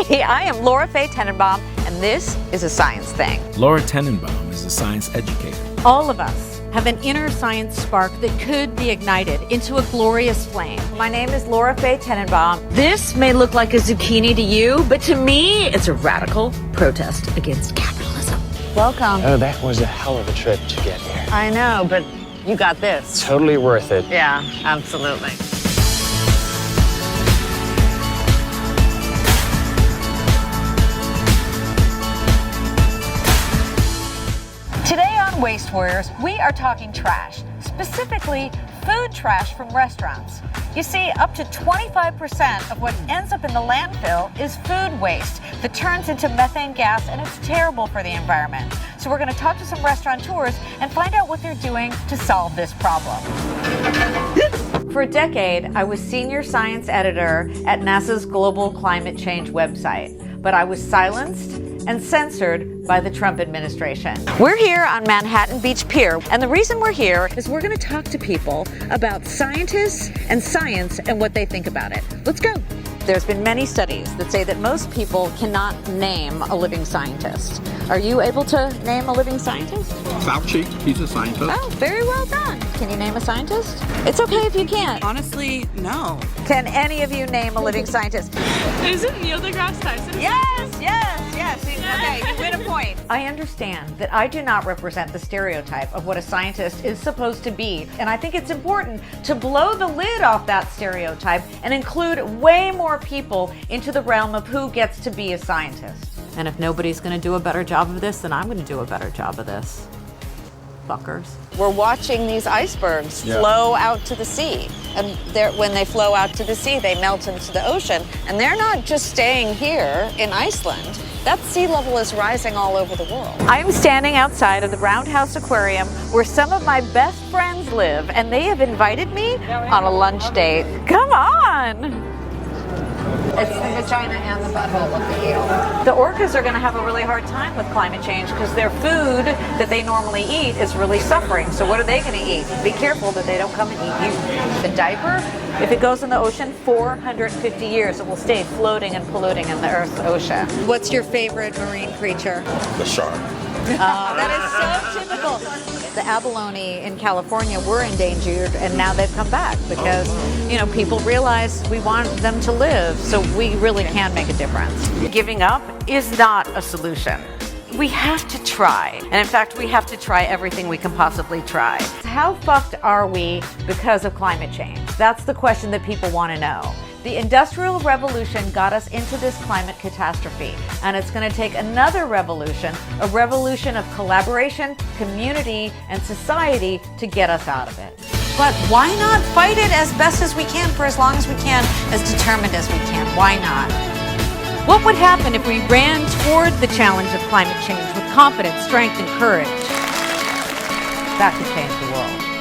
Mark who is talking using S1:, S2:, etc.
S1: Hey, I am Laura Faye Tenenbaum, and this is A Science Thing.
S2: Laura Tenenbaum is a science educator.
S3: All of us have an inner science spark that could be ignited into a glorious flame.
S1: My name is Laura Faye Tenenbaum. This may look like a zucchini to you, but to me, it's a radical protest against capitalism. Welcome.
S4: Oh, that was a hell of a trip to get here.
S1: I know, but you got this.
S4: Totally worth it.
S1: Yeah, absolutely. Today on Waste Warriors, we are talking trash, specifically food trash from restaurants. You see, up to 25% of what ends up in the landfill is food waste that turns into methane gas, and it's terrible for the environment. So we're going to talk to some restaurateurs and find out what they're doing to solve this problem. For a decade, I was senior science editor at NASA's Global Climate Change website, but I was silenced and censored by the Trump administration. We're here on Manhattan Beach Pier, and the reason we're here is we're going to talk to people about scientists and science and what they think about it. Let's go. There's been many studies that say that most people cannot name a living scientist. Are you able to name a living scientist?
S5: Fauci, he's a scientist.
S1: Oh, very well done. Can you name a scientist? It's okay if you can't.
S6: Honestly, no.
S1: Can any of you name a living scientist?
S6: Isn't Neil deGrasse Tyson?
S1: Yes, yes, yes. Okay, you win a point. I understand that I do not represent the stereotype of what a scientist is supposed to be, and I think it's important to blow the lid off that stereotype and include way more people into the realm of who gets to be a scientist. And if nobody's going to do a better job of this, then I'm going to do a better job of this. Fuckers. We're watching these icebergs flow out to the sea. And when they flow out to the sea, they melt into the ocean. And they're not just staying here in Iceland. That sea level is rising all over the world. I'm standing outside of the Roundhouse Aquarium where some of my best friends live, and they have invited me on a lunch date. Come on! It's the vagina and the butthole of the eel. The orcas are going to have a really hard time with climate change because their food that they normally eat is really suffering. So what are they going to eat? Be careful that they don't come and eat you. The diaper, if it goes in the ocean, 450 years, it will stay floating and polluting in the Earth's ocean. What's your favorite marine creature?
S5: The shark.
S1: That is so typical. The abalone in California were endangered, and now they've come back because, people realize we want them to live, so we really can make a difference. Giving up is not a solution. We have to try, and in fact, we have to try everything we can possibly try. How fucked are we because of climate change? That's the question that people want to know. The Industrial Revolution got us into this climate catastrophe, and it's going to take another revolution, a revolution of collaboration, community, and society to get us out of it. But why not fight it as best as we can for as long as we can, as determined as we can? Why not? What would happen if we ran toward the challenge of climate change with confidence, strength, and courage? That could change the world.